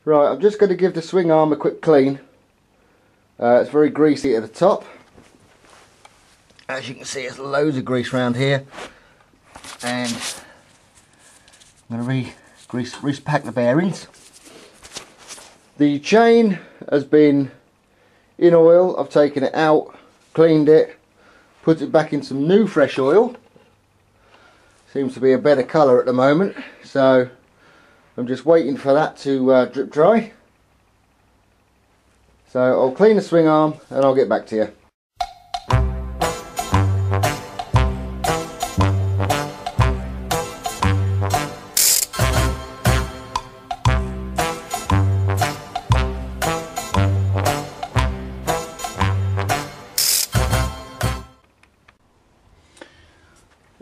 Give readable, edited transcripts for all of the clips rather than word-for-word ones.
Right, I'm just going to give the swing arm a quick clean. It's very greasy at the top. As you can see, there's loads of grease around here. And I'm going to repack the bearings. The chain has been in oil. I've taken it out, cleaned it, put it back in some new fresh oil. Seems to be a better colour at the moment, so I'm just waiting for that to drip dry. So I'll clean the swing arm and I'll get back to you.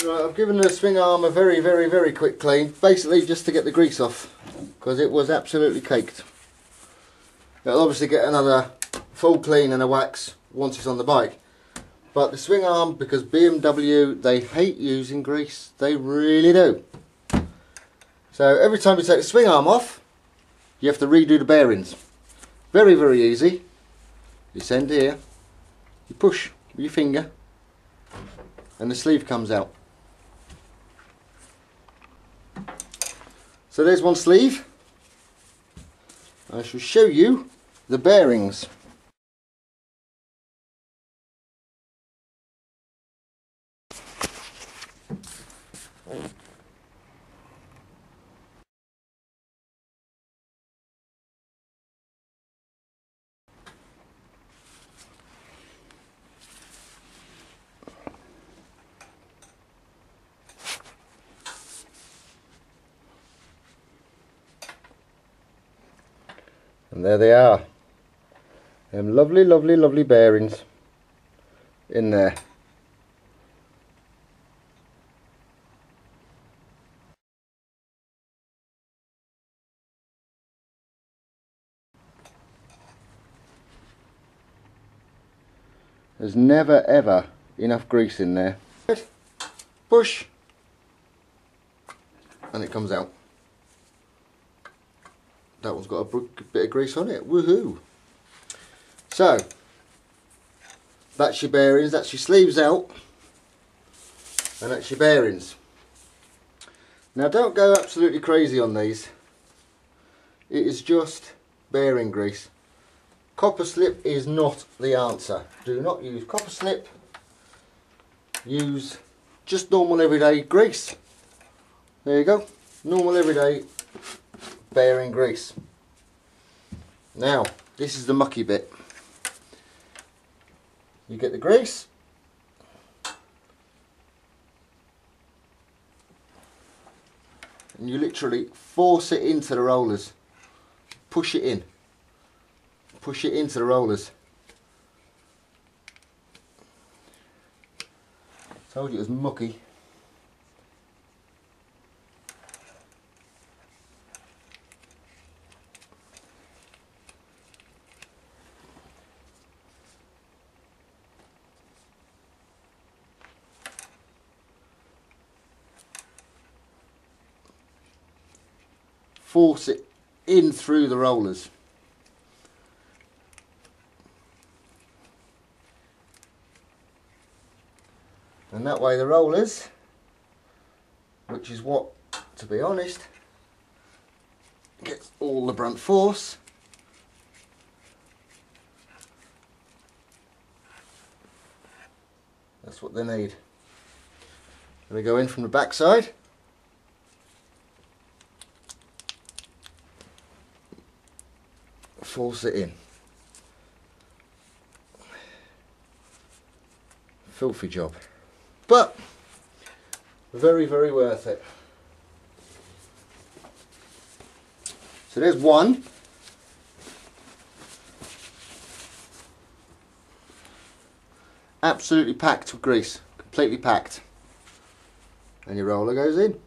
Right, I've given the swing arm a very quick clean, basically just to get the grease off, because it was absolutely caked. It'll obviously get another full clean and a wax once it's on the bike. But the swing arm, because BMW, they hate using grease, they really do. So every time you take the swing arm off, you have to redo the bearings. Very easy. You send here, you push with your finger, and the sleeve comes out. So there's one sleeve. I shall show you the bearings. And there they are. Them lovely bearings in there. There's never ever enough grease in there. Push, and it comes out. That one's got a bit of grease on it. Woohoo! So that's your bearings. That's your sleeves out, and that's your bearings. Now don't go absolutely crazy on these. It is just bearing grease. Copper slip is not the answer. Do not use copper slip. Use just normal everyday grease. There you go. Normal everyday bearing grease. Now this is the mucky bit. You get the grease, and you literally force it into the rollers. Push it in. Push it into the rollers. Told you it was mucky. Force it in through the rollers. And that way the rollers, which is what, to be honest, gets all the brunt force. That's what they need. Going to go in from the back side. Force it in. Filthy job, but very worth it. So there's one. Absolutely packed with grease, completely packed, and your roller goes in.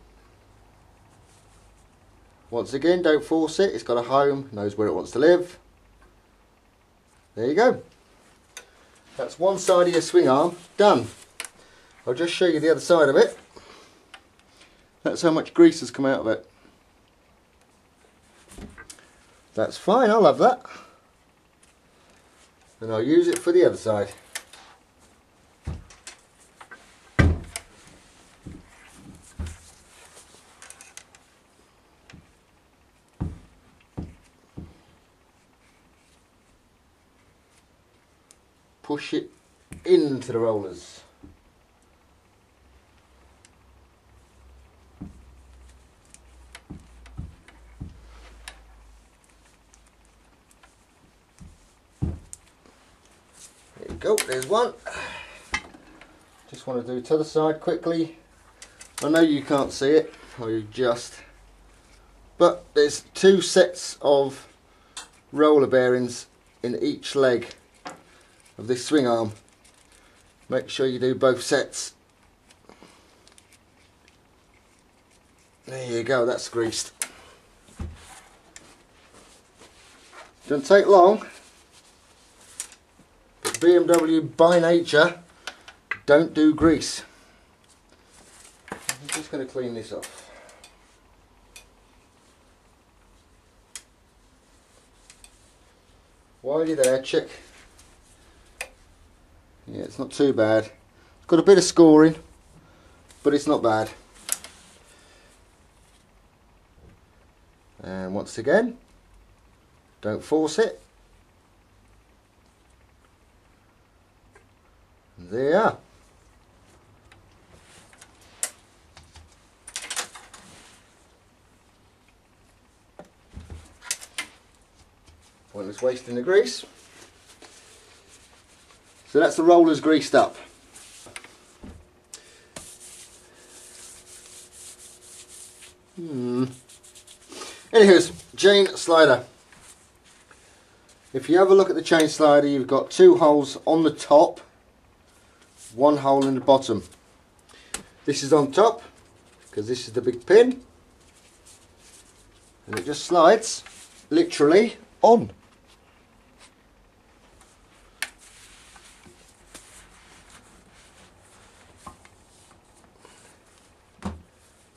Once again, don't force it. It's got a home, knows where it wants to live. There you go. That's one side of your swing arm done. I'll just show you the other side of it. That's how much grease has come out of it. That's fine, I'll have that. And I'll use it for the other side. Push it into the rollers. There you go, there's one. Just want to do to the side quickly. I know you can't see it, or you just, but there's 2 sets of roller bearings in each leg of this swing arm. Make sure you do both sets. There you go, that's greased. Doesn't take long, but BMW by nature don't do grease. I'm just going to clean this off. While you're there, check. Yeah, it's not too bad. It's got a bit of scoring, but it's not bad. And once again, don't force it. And there you are. Pointless wasting the grease. So that's the rollers greased up. Anywho's, chain slider. If you have a look at the chain slider, you've got 2 holes on the top, 1 hole in the bottom. This is on top because this is the big pin, and it just slides literally on.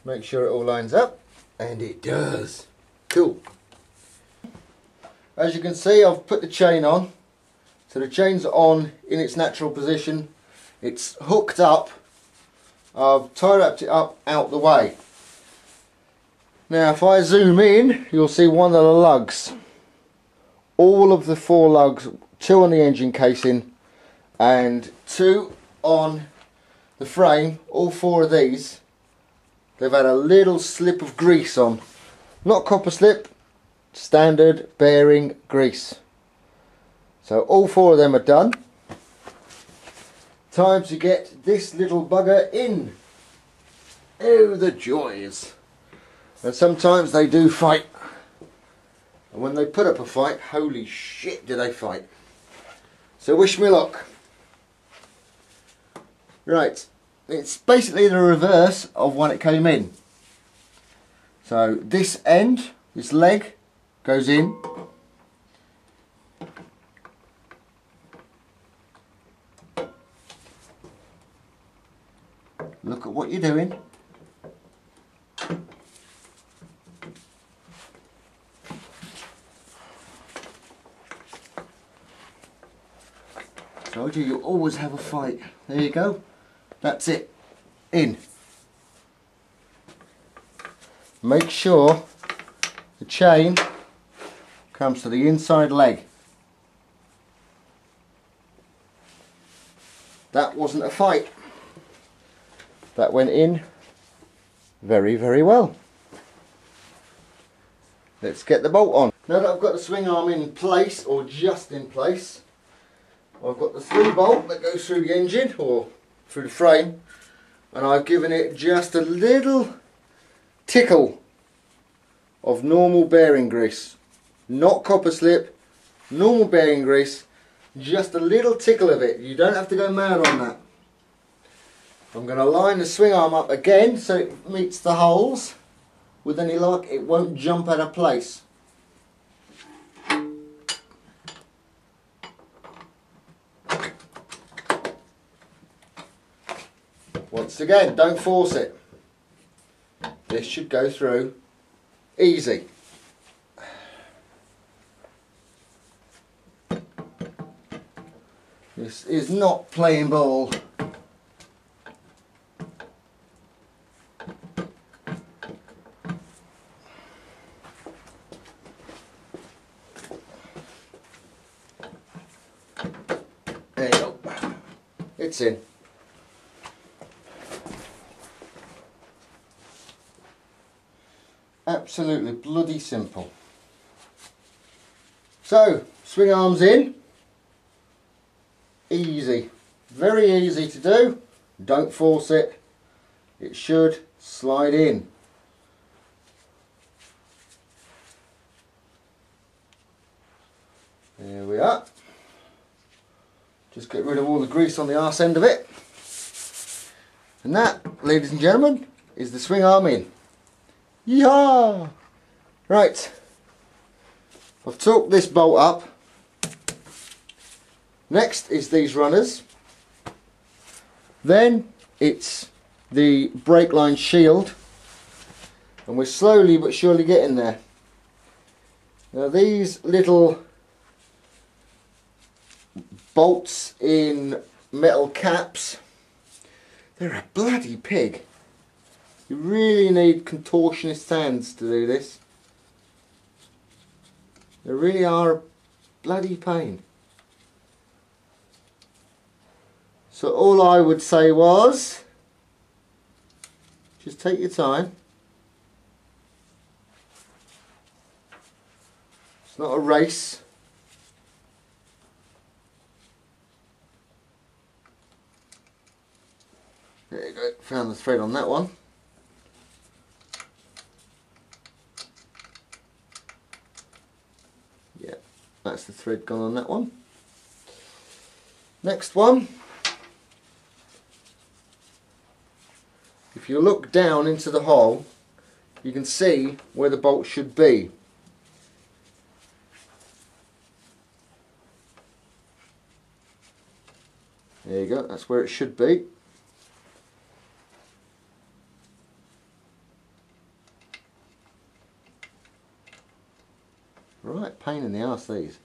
Make sure it all lines up, and it does. Cool. As you can see, I've put the chain on, so the chain's on in its natural position. It's hooked up. I've tie-wrapped it up out the way. Now if I zoom in, you'll see one of the lugs. All of the 4 lugs, 2 on the engine casing and 2 on the frame, all 4 of these, they've had a little slip of grease on. Not copper slip, standard bearing grease. So all 4 of them are done. Time to get this little bugger in. Oh, the joys. And sometimes they do fight. And when they put up a fight, holy shit do they fight. So wish me luck. Right. It's basically the reverse of when it came in. So this end, this leg, goes in. Look at what you're doing. Told you, you always have a fight. There you go. That's it. In. Make sure the chain comes to the inside leg. That wasn't a fight. That went in very, very well. Let's get the bolt on. Now that I've got the swing arm in place, or just in place, I've got the 3 bolt that goes through the engine, or through the frame, and I've given it just a little tickle of normal bearing grease. Not copper slip, normal bearing grease, just a little tickle of it. You don't have to go mad on that. I'm going to line the swing arm up again so it meets the holes. With any luck, it won't jump out of place. Once again, don't force it. This should go through easy. This is not playing ball. There you go. It's in. Absolutely bloody simple. So, swing arms in. Easy. Very easy to do. Don't force it. It should slide in. There we are. Just get rid of all the grease on the arse end of it. And that, ladies and gentlemen, is the swing arm in. Yeehaw! Right. I've torqued this bolt up. Next is these runners. Then it's the brake line shield. And we're slowly but surely getting there. Now these little bolts in metal caps, they're a bloody pig. You really need contortionist hands to do this. They really are a bloody pain. So all I would say was, just take your time. It's not a race. There you go, found the thread on that one. Yeah, that's the thread gone on that one. Next one. If you look down into the hole, you can see where the bolt should be. There you go, that's where it should be. Right, pain in the arse these.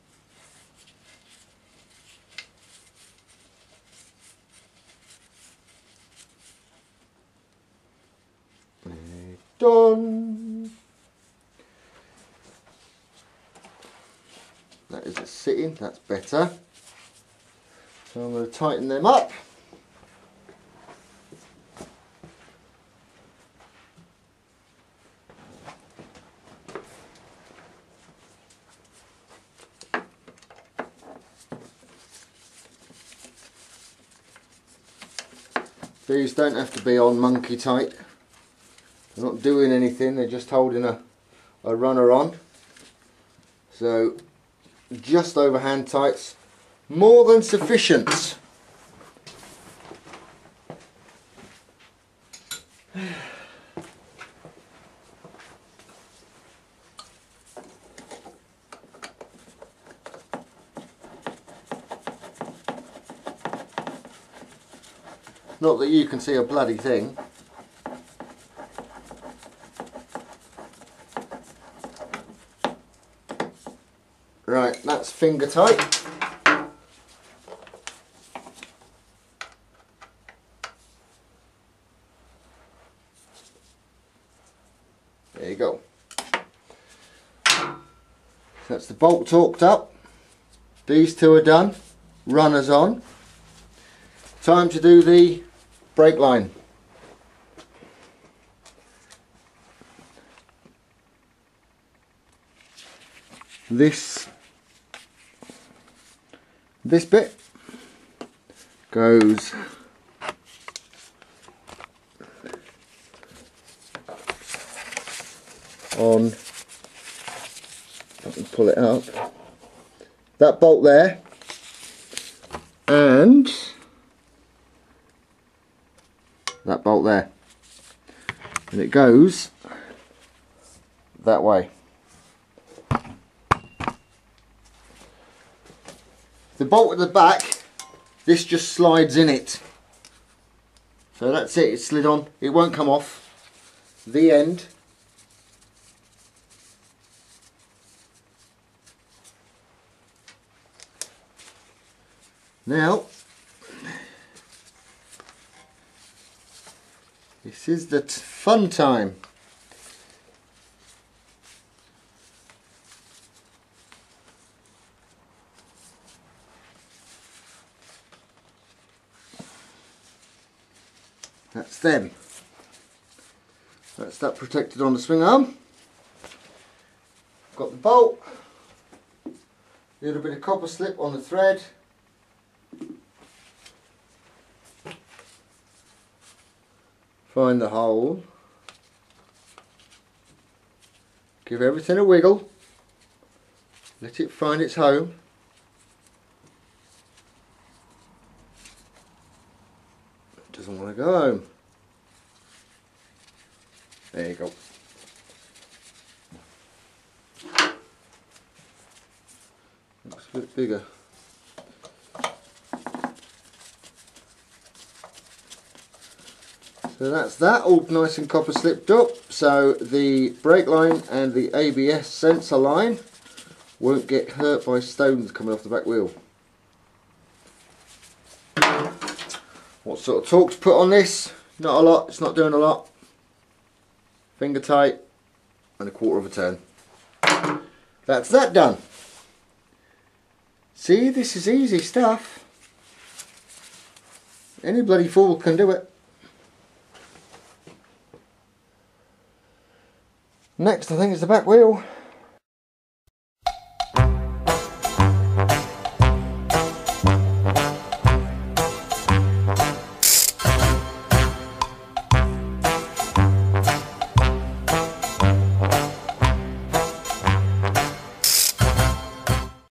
Done. That is a sitting, that's better. So I'm going to tighten them up. These don't have to be on monkey tight. They're not doing anything, they're just holding a runner on. So just over hand tight's more than sufficient. Not that you can see a bloody thing. Right, that's finger tight. There you go. That's the bolt torqued up. These two are done. Runners on. Time to do the brake line. This bit goes on, I can pull it out, that bolt there, and that bolt there, and it goes that way. The bolt at the back, this just slides in it. So that's it, it's slid on, it won't come off. The end. Now, this is the fun time. That's them. That's that protected on the swing arm. Got the bolt, a little bit of copper slip on the thread. Find the hole. Give everything a wiggle. Let it find its home. It doesn't want to go home. There you go. Looks a bit bigger. So that's that, all nice and copper slipped up. So the brake line and the ABS sensor line won't get hurt by stones coming off the back wheel. What sort of torque to put on this? Not a lot, it's not doing a lot. Finger tight and 1/4 of a turn. That's that done. See, this is easy stuff. Any bloody fool can do it. Next I think it's the back wheel.